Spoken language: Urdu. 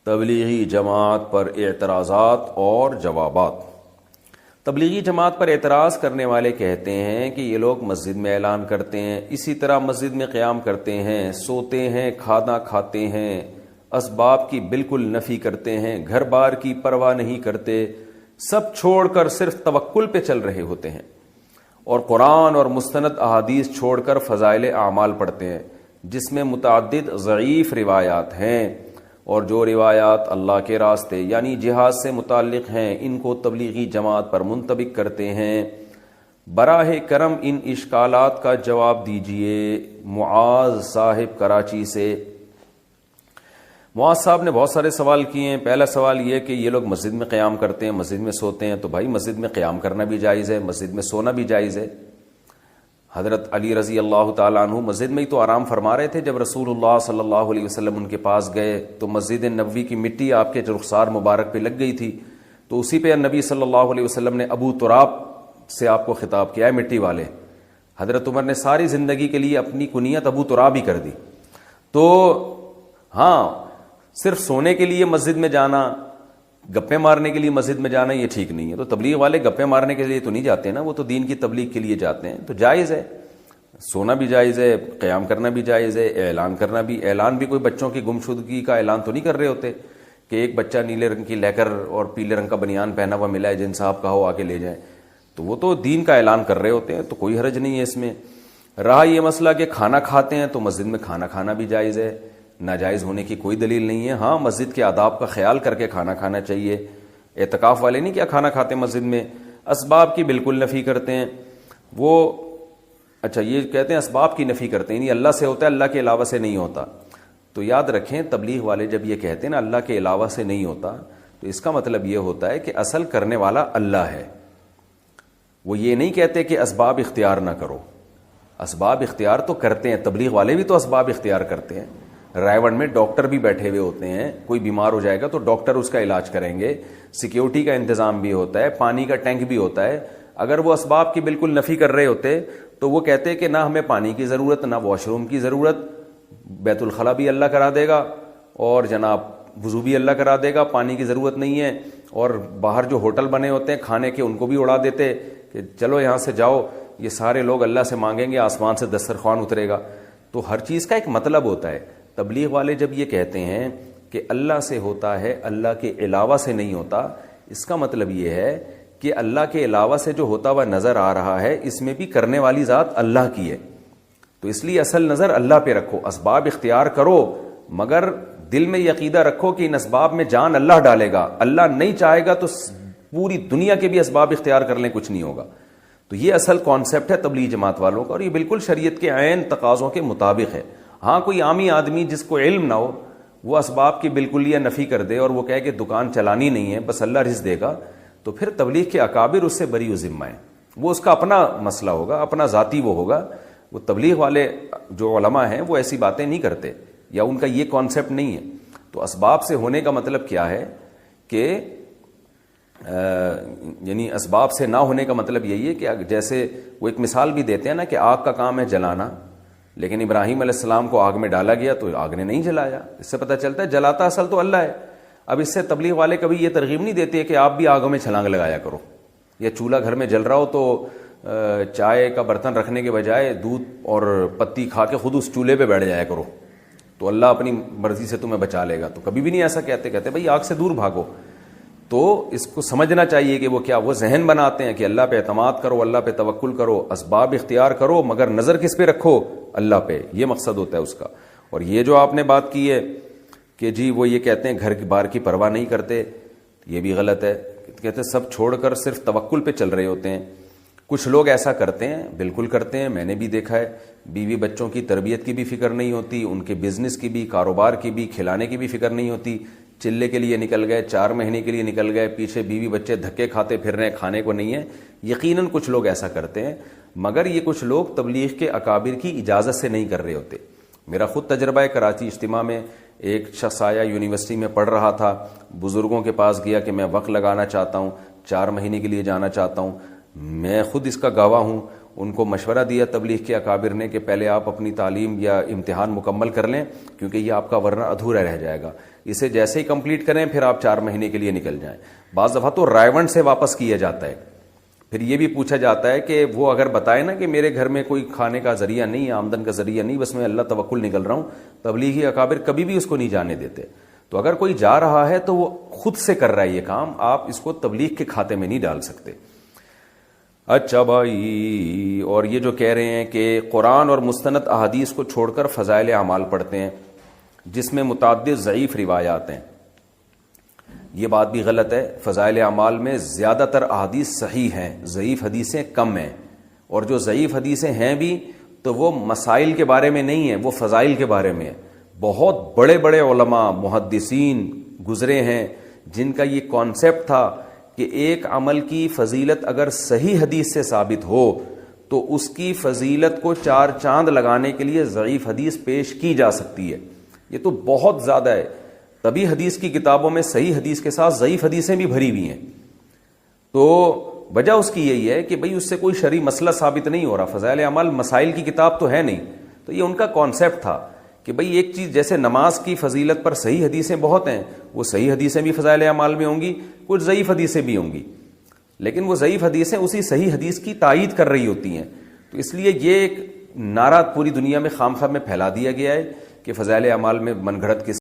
تبلیغی جماعت پر اعتراضات اور جوابات۔ تبلیغی جماعت پر اعتراض کرنے والے کہتے ہیں کہ یہ لوگ مسجد میں اعلان کرتے ہیں، اسی طرح مسجد میں قیام کرتے ہیں، سوتے ہیں، کھانا کھاتے ہیں، اسباب کی بالکل نفی کرتے ہیں، گھر بار کی پرواہ نہیں کرتے، سب چھوڑ کر صرف توکل پہ چل رہے ہوتے ہیں، اور قرآن اور مستند احادیث چھوڑ کر فضائل اعمال پڑھتے ہیں جس میں متعدد ضعیف روایات ہیں، اور جو روایات اللہ کے راستے یعنی جہاد سے متعلق ہیں ان کو تبلیغی جماعت پر منطبق کرتے ہیں۔ براہ کرم ان اشکالات کا جواب دیجئے۔ معاذ صاحب کراچی سے۔ معاذ صاحب نے بہت سارے سوال کیے ہیں۔ پہلا سوال یہ کہ یہ لوگ مسجد میں قیام کرتے ہیں، مسجد میں سوتے ہیں، تو بھائی مسجد میں قیام کرنا بھی جائز ہے، مسجد میں سونا بھی جائز ہے۔ حضرت علی رضی اللہ تعالیٰ عنہ مسجد میں ہی تو آرام فرما رہے تھے جب رسول اللہ صلی اللہ علیہ وسلم ان کے پاس گئے تو مسجد نبوی کی مٹی آپ کے رخسار مبارک پہ لگ گئی تھی، تو اسی پہ نبی صلی اللہ علیہ وسلم نے ابو تراب سے آپ کو خطاب کیا ہے، مٹی والے۔ حضرت عمر نے ساری زندگی کے لیے اپنی کنیت ابو تراب ہی کر دی۔ تو ہاں، صرف سونے کے لیے مسجد میں جانا، گپے مارنے کے لیے مسجد میں جانا یہ ٹھیک نہیں ہے۔ تو تبلیغ والے گپے مارنے کے لیے تو نہیں جاتے نا، وہ تو دین کی تبلیغ کے لیے جاتے ہیں، تو جائز ہے، سونا بھی جائز ہے، قیام کرنا بھی جائز ہے، اعلان کرنا بھی۔ اعلان بھی کوئی بچوں کی گمشدگی کا اعلان تو نہیں کر رہے ہوتے کہ ایک بچہ نیلے رنگ کی لیکر اور پیلے رنگ کا بنیان پہنا ہوا ملا ہے، جن صاحب کا ہو آ کے لے جائیں، تو وہ تو دین کا اعلان کر رہے ہوتے ہیں، تو کوئی حرج نہیں ہے اس میں۔ رہا یہ مسئلہ کہ کھانا کھاتے ہیں تو مسجد میں کھانا کھانا بھی جائز ہے، ناجائز ہونے کی کوئی دلیل نہیں ہے۔ ہاں، مسجد کے آداب کا خیال کر کے کھانا کھانا چاہیے۔ اعتکاف والے نہیں کیا کھانا کھاتے مسجد میں، اسباب کی بالکل نفی کرتے ہیں وہ۔ اچھا، یہ کہتے ہیں اسباب کی نفی کرتے ہیں، یعنی اللہ سے ہوتا ہے، اللہ کے علاوہ سے نہیں ہوتا۔ تو یاد رکھیں، تبلیغ والے جب یہ کہتے ہیں نا اللہ کے علاوہ سے نہیں ہوتا، تو اس کا مطلب یہ ہوتا ہے کہ اصل کرنے والا اللہ ہے۔ وہ یہ نہیں کہتے کہ اسباب اختیار نہ کرو، اسباب اختیار تو کرتے ہیں، تبلیغ والے بھی تو اسباب اختیار کرتے ہیں۔ رائے ون میں ڈاکٹر بھی بیٹھے ہوئے ہوتے ہیں، کوئی بیمار ہو جائے گا تو ڈاکٹر اس کا علاج کریں گے، سیکیورٹی کا انتظام بھی ہوتا ہے، پانی کا ٹینک بھی ہوتا ہے۔ اگر وہ اسباب کی بالکل نفی کر رہے ہوتے تو وہ کہتے کہ نہ ہمیں پانی کی ضرورت، نہ واش روم کی ضرورت، بیت الخلا بھی اللہ کرا دے گا، اور جناب وضو بھی اللہ کرا دے گا، پانی کی ضرورت نہیں ہے۔ اور باہر جو ہوٹل بنے ہوتے ہیں کھانے کے، ان کو بھی اڑا دیتے کہ چلو یہاں سے جاؤ، یہ سارے لوگ اللہ سے مانگیں گے، آسمان سے دسترخوان اترے گا۔ تو ہر چیز کا ایک مطلب ہوتا ہے۔ تبلیغ والے جب یہ کہتے ہیں کہ اللہ سے ہوتا ہے، اللہ کے علاوہ سے نہیں ہوتا، اس کا مطلب یہ ہے کہ اللہ کے علاوہ سے جو ہوتا ہوا نظر آ رہا ہے اس میں بھی کرنے والی ذات اللہ کی ہے، تو اس لیے اصل نظر اللہ پہ رکھو، اسباب اختیار کرو، مگر دل میں یہ عقیدہ رکھو کہ ان اسباب میں جان اللہ ڈالے گا، اللہ نہیں چاہے گا تو پوری دنیا کے بھی اسباب اختیار کر لیں کچھ نہیں ہوگا۔ تو یہ اصل کانسیپٹ ہے تبلیغ جماعت والوں کا، اور یہ بالکل شریعت کے عین تقاضوں کے مطابق ہے۔ ہاں، کوئی عامی آدمی جس کو علم نہ ہو وہ اسباب کی بالکل یہ نفی کر دے اور وہ کہے کہ دکان چلانی نہیں ہے، بس اللہ رزق دے گا، تو پھر تبلیغ کے اکابر اس سے بری و ذمہ ہیں، وہ اس کا اپنا مسئلہ ہوگا، اپنا ذاتی وہ ہوگا۔ وہ تبلیغ والے جو علماء ہیں وہ ایسی باتیں نہیں کرتے، یا ان کا یہ کانسیپٹ نہیں ہے۔ تو اسباب سے ہونے کا مطلب کیا ہے کہ یعنی اسباب سے نہ ہونے کا مطلب یہی ہے کہ جیسے وہ ایک مثال بھی دیتے ہیں نا کہ آگ کا کام ہے جلانا، لیکن ابراہیم علیہ السلام کو آگ میں ڈالا گیا تو آگ نے نہیں جلایا، اس سے پتہ چلتا ہے جلاتا اصل تو اللہ ہے۔ اب اس سے تبلیغ والے کبھی یہ ترغیب نہیں دیتے کہ آپ بھی آگوں میں چھلانگ لگایا کرو، یا چولہا گھر میں جل رہا ہو تو چائے کا برتن رکھنے کے بجائے دودھ اور پتی کھا کے خود اس چولہے پہ بیٹھ جایا کرو تو اللہ اپنی مرضی سے تمہیں بچا لے گا، تو کبھی بھی نہیں ایسا کہتے بھائی آگ سے دور بھاگو۔ تو اس کو سمجھنا چاہیے کہ وہ کیا وہ ذہن بناتے ہیں کہ اللہ پہ اعتماد کرو، اللہ پہ توکل کرو، اسباب اختیار کرو، مگر نظر کس پہ رکھو؟ اللہ پہ، یہ مقصد ہوتا ہے اس کا۔ اور یہ جو آپ نے بات کی ہے کہ جی وہ یہ کہتے ہیں گھر بار کی پرواہ نہیں کرتے، یہ بھی غلط ہے، کہتے ہیں سب چھوڑ کر صرف توکل پہ چل رہے ہوتے ہیں۔ کچھ لوگ ایسا کرتے ہیں، بالکل کرتے ہیں، میں نے بھی دیکھا ہے، بیوی بچوں کی تربیت کی بھی فکر نہیں ہوتی، ان کے بزنس کی بھی، کاروبار کی بھی، کھلانے کی بھی فکر نہیں ہوتی، چلے کے لیے نکل گئے، 4 مہینے کے لیے نکل گئے، پیچھے بیوی بچے دھکے کھاتے پھر رہے ہیں، کھانے کو نہیں ہے۔ یقیناً کچھ لوگ ایسا کرتے ہیں، مگر یہ کچھ لوگ تبلیغ کے اکابر کی اجازت سے نہیں کر رہے ہوتے۔ میرا خود تجربہ ہے، کراچی اجتماع میں ایک شخص آیا، یونیورسٹی میں پڑھ رہا تھا، بزرگوں کے پاس گیا کہ میں وقت لگانا چاہتا ہوں، 4 مہینے کے لیے جانا چاہتا ہوں۔ میں خود اس کا گواہ ہوں، ان کو مشورہ دیا تبلیغ کے اکابر نے کہ پہلے آپ اپنی تعلیم یا امتحان مکمل کر لیں، کیونکہ یہ آپ کا ورنہ ادھورا رہ جائے گا۔ اسے جیسے ہی کمپلیٹ کریں پھر آپ 4 مہینے کے لیے نکل جائیں. بعض دفعہ تو رائیونٹ سے واپس کیا جاتا ہے. پھر یہ بھی پوچھا جاتا ہے کہ وہ اگر بتائے نا کہ میرے گھر میں کوئی کھانے کا ذریعہ نہیں، آمدن کا ذریعہ نہیں، بس میں اللہ توکل نکل رہا ہوں، تبلیغی اکابر کبھی بھی اس کو نہیں جانے دیتے. تو اگر کوئی جا رہا ہے تو وہ خود سے کر رہا ہے یہ کام، آپ اس کو تبلیغ کے کھاتے میں نہیں ڈال سکتے. اچھا بھائی، اور یہ جو کہہ رہے ہیں کہ قرآن اور مستند احادیث کو چھوڑ کر فضائل اعمال پڑھتے ہیں جس میں متعدد ضعیف روایات ہیں، یہ بات بھی غلط ہے. فضائل اعمال میں زیادہ تر احادیث صحیح ہیں، ضعیف حدیثیں کم ہیں. اور جو ضعیف حدیثیں ہیں بھی تو وہ مسائل کے بارے میں نہیں ہیں، وہ فضائل کے بارے میں ہیں. بہت بڑے بڑے علماء محدثین گزرے ہیں جن کا یہ کانسیپٹ تھا کہ ایک عمل کی فضیلت اگر صحیح حدیث سے ثابت ہو تو اس کی فضیلت کو 4 چاند لگانے کے لیے ضعیف حدیث پیش کی جا سکتی ہے. یہ تو بہت زیادہ ہے. تبھی حدیث کی کتابوں میں صحیح حدیث کے ساتھ ضعیف حدیثیں بھی بھری ہوئی ہیں. تو وجہ اس کی یہی ہے کہ بھئی اس سے کوئی شرعی مسئلہ ثابت نہیں ہو رہا. فضائل اعمال مسائل کی کتاب تو ہے نہیں. تو یہ ان کا کانسیپٹ تھا کہ بھئی ایک چیز جیسے نماز کی فضیلت پر صحیح حدیثیں بہت ہیں، وہ صحیح حدیثیں بھی فضائل اعمال میں ہوں گی، کچھ ضعیف حدیثیں بھی ہوں گی، لیکن وہ ضعیف حدیثیں اسی صحیح حدیث کی تائید کر رہی ہوتی ہیں. تو اس لیے یہ ایک نعرہ پوری دنیا میں خام خواہ میں پھیلا دیا گیا ہے کہ فضائل اعمال میں من گھڑت